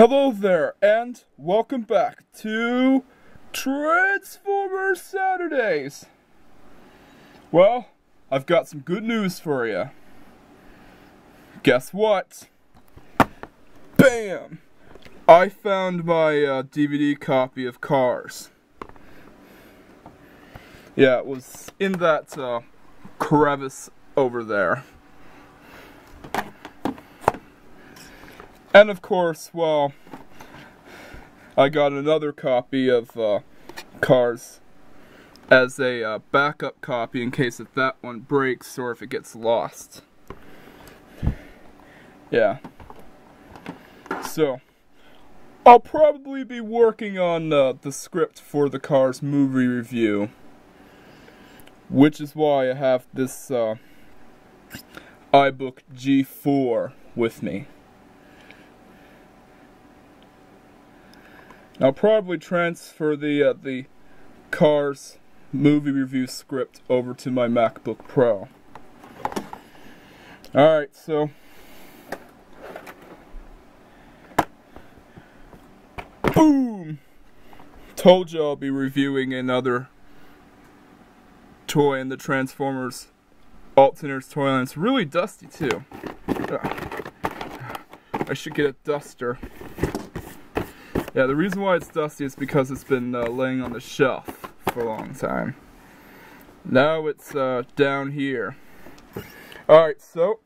Hello there, and welcome back to Transformers Saturdays! Well, I've got some good news for you. Guess what? Bam! I found my DVD copy of Cars. Yeah, it was in that crevice over there. And of course, well, I got another copy of Cars as a backup copy in case if that one breaks or if it gets lost. Yeah. So, I'll probably be working on the script for the Cars movie review, which is why I have this iBook G4 with me. I'll probably transfer the Cars movie review script over to my MacBook Pro. Alright, so boom! Told you I'll be reviewing another toy in the Transformers Alternators toyline. It's really dusty too. I should get a duster. Yeah, the reason why it's dusty is because it's been laying on the shelf for a long time. Now it's down here. Alright, so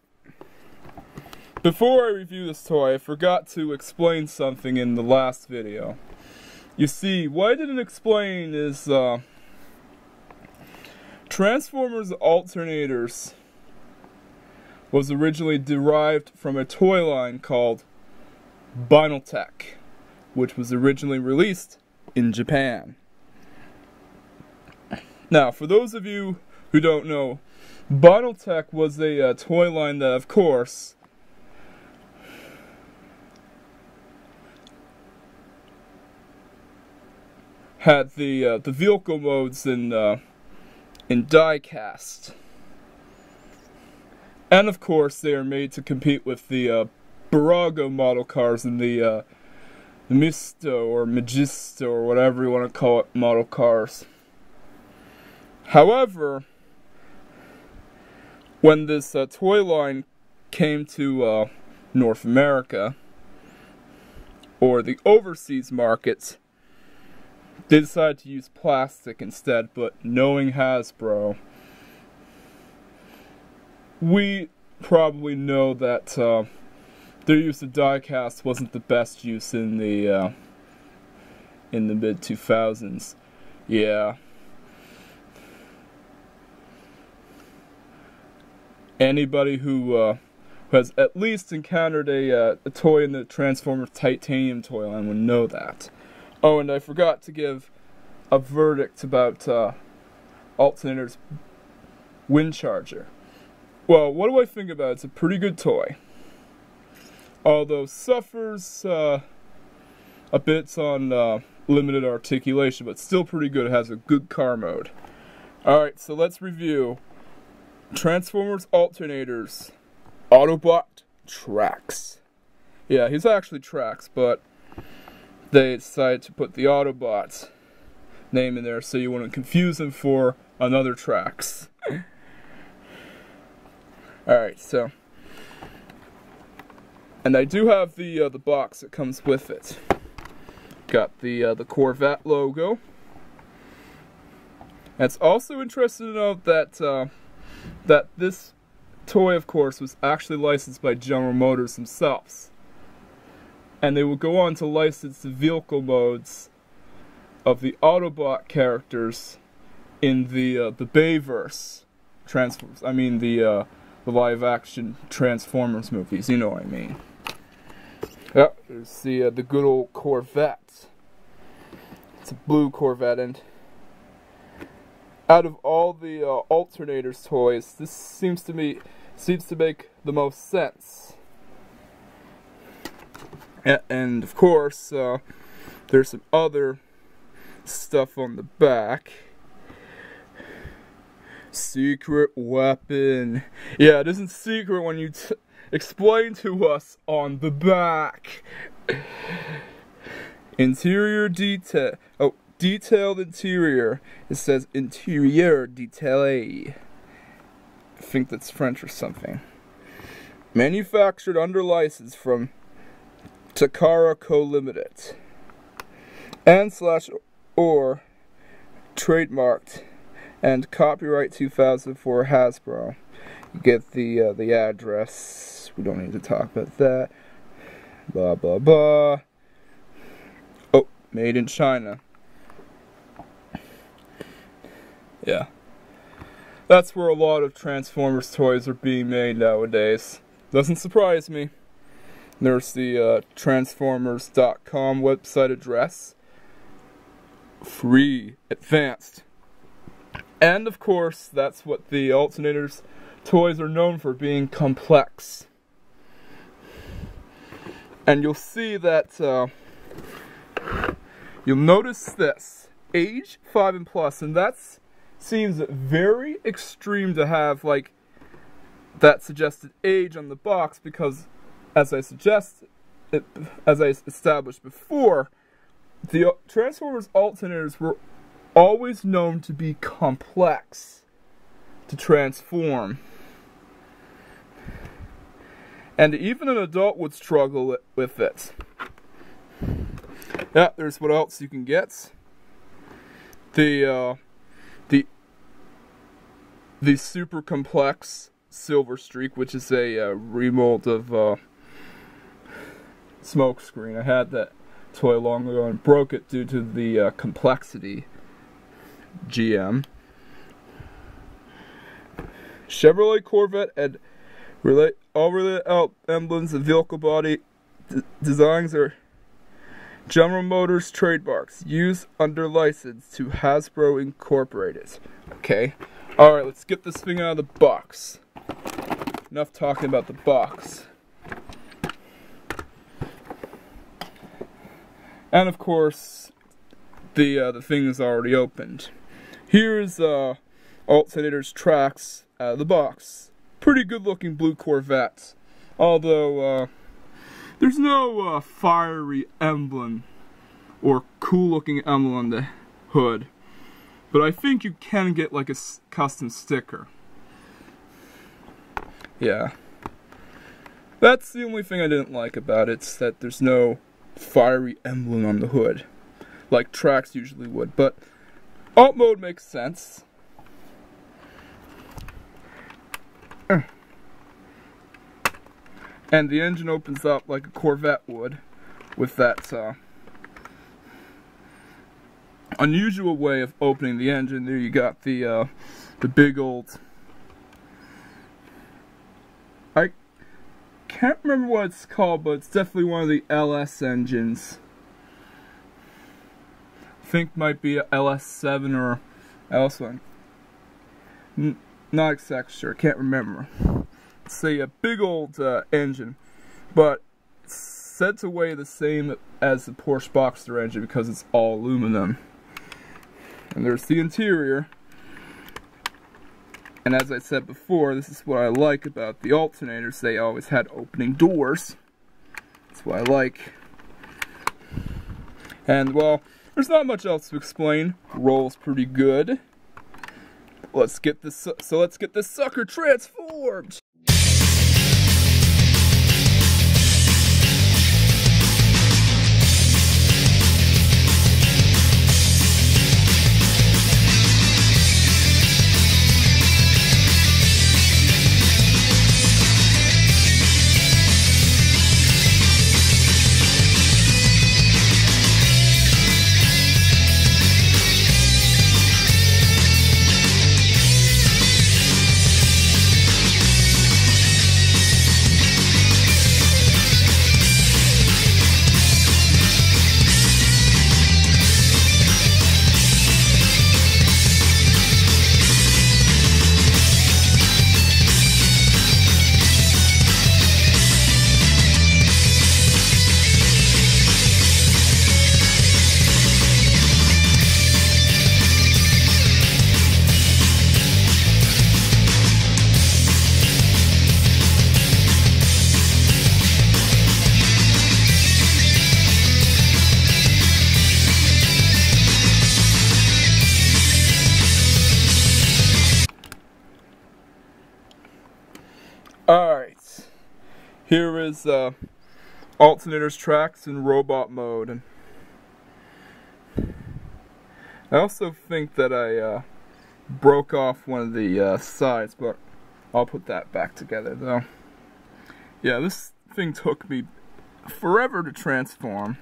before I review this toy, I forgot to explain something in the last video. You see, what I didn't explain is Transformers Alternators was originally derived from a toy line called Bandito, which was originally released in Japan. Now, for those of you who don't know, Bandito was a toy line that, of course, had the vehicle modes in die-cast. And of course, they are made to compete with the Barago model cars in the Misto or Magisto or whatever you want to call it model cars. However, when this toy line came to North America or the overseas markets, they decided to use plastic instead. But knowing Hasbro, we probably know that their use of die-cast wasn't the best use in the mid-2000s. Yeah. Anybody who has at least encountered a toy in the Transformers Titanium toy line would know that. Oh, and I forgot to give a verdict about Alternators Wind Charger. Well, what do I think about it? It's a pretty good toy. Although suffers a bit on limited articulation, but still pretty good. It has a good car mode. Alright, so let's review Transformers Alternators Autobot Trax. Yeah, he's actually Trax, but they decided to put the Autobot name in there so you wouldn't confuse him for another Trax. Alright, so, and I do have the box that comes with it. Got the Corvette logo. And it's also interesting to note that that this toy, of course, was actually licensed by General Motors themselves, and they will go on to license the vehicle modes of the Autobot characters in the Bayverse Transformers. I mean the live-action Transformers movies. You know what I mean. Yep, there's the good old Corvette. It's a blue Corvette, and out of all the Alternators toys, this seems to make the most sense. And of course, there's some other stuff on the back. Secret weapon. Yeah, it isn't secret when you explain to us on the back. Interior detail. Oh, detailed interior. It says interior detail. I think that's French or something. Manufactured under license from Takara Co. Limited. /or trademarked and copyright 2004 Hasbro. You get the address. We don't need to talk about that. Blah blah blah. Oh, made in China. Yeah. That's where a lot of Transformers toys are being made nowadays. Doesn't surprise me. There's the Transformers.com website address. Free, advanced. And of course, that's what the Alternators toys are known for, being complex. And you'll see that, you'll notice this, age 5 and plus, and that seems very extreme to have, like, that suggested age on the box, because, as I established before, the Transformers Alternators were always known to be complex to transform. And even an adult would struggle with it. Yeah, there's what else you can get. The super complex Silver Streak, which is a remold of Smokescreen. I had that toy long ago and broke it due to the complexity. GM. Chevrolet Corvette and all related emblems of vehicle body designs are General Motors trademarks used under license to Hasbro Incorporated. Okay. Alright, let's get this thing out of the box. Enough talking about the box. And of course, the thing is already opened. Here's Alternators tracks out of the box. Pretty good looking blue Corvette. Although, there's no fiery emblem or cool looking emblem on the hood. But I think you can get like a custom sticker. Yeah. That's the only thing I didn't like about it, that there's no fiery emblem on the hood, like tracks usually would. But alt mode makes sense. And the engine opens up like a Corvette would, with that unusual way of opening the engine. There you got the big old, I can't remember what it's called, but it's definitely one of the LS engines. I think might be a LS7 or LS1. Not exactly sure, can't remember. It's a big old engine, but it's said to weigh the same as the Porsche Boxster engine because it's all aluminum. And there's the interior. And as I said before, this is what I like about the Alternators. They always had opening doors. That's what I like. And, well, there's not much else to explain. Rolls pretty good. Let's get this sucker transformed! here is Alternators tracks in robot mode. And I also think that I broke off one of the sides, but I'll put that back together though. Yeah, this thing took me forever to transform.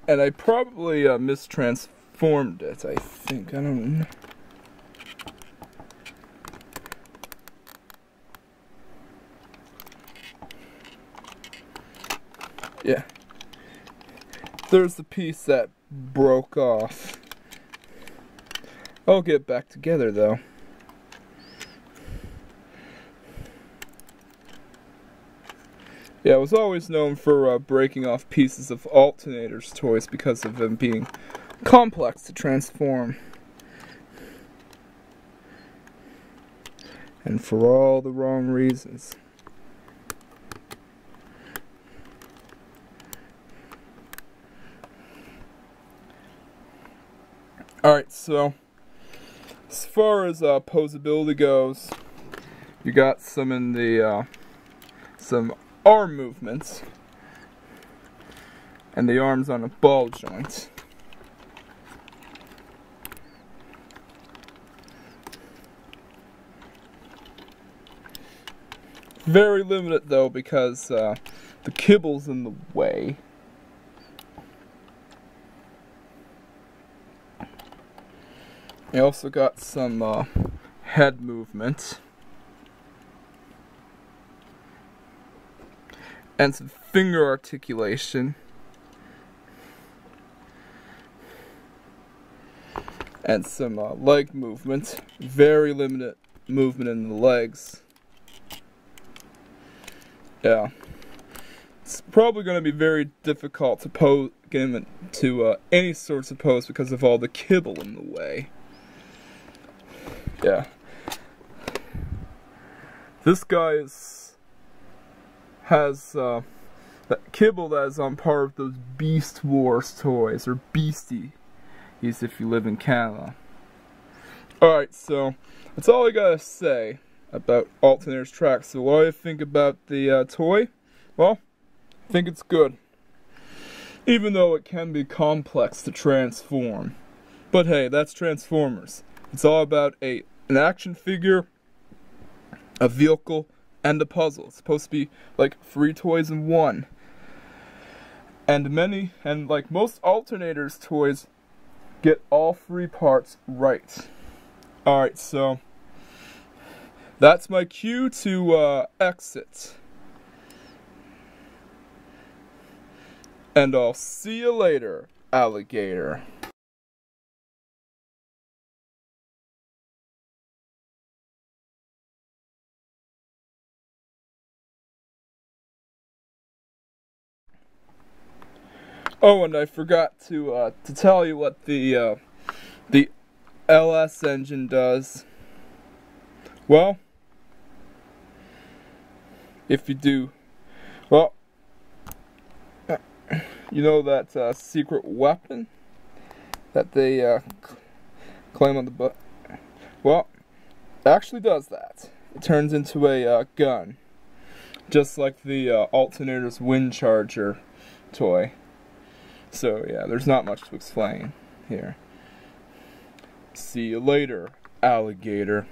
And I probably mistransformed it, I think. I don't know. Yeah. There's the piece that broke off. I'll get it back together though. Yeah, I was always known for breaking off pieces of Alternators toys because of them being complex to transform. And for all the wrong reasons. Alright, so as far as posability goes, you got some in the some arm movements, and the arm's on a ball joint. Very limited though because the kibble's in the way. You also got some head movement. And some finger articulation. And some leg movement. Very limited movement in the legs. Yeah. It's probably going to be very difficult to get him into any sorts of pose because of all the kibble in the way. Yeah. This guy has that kibble that is on par with those Beast Wars toys, or Beasties if you live in Canada. Alright, so that's all I gotta say about Alternators tracks. So what do you think about the toy? Well, I think it's good. Even though it can be complex to transform. But hey, that's Transformers. It's all about an action figure, a vehicle, and a puzzle. It's supposed to be like 3 toys in one. And like most Alternators toys, get all 3 parts right. Alright, so that's my cue to exit. And I'll see you later, alligator. Oh, and I forgot to tell you what the LS engine does. Well, if you do, well, you know that secret weapon that they claim on the book? Well, it actually does that. It turns into a gun, just like the Alternators Wind Charger toy. So yeah, there's not much to explain here. See you later, alligator.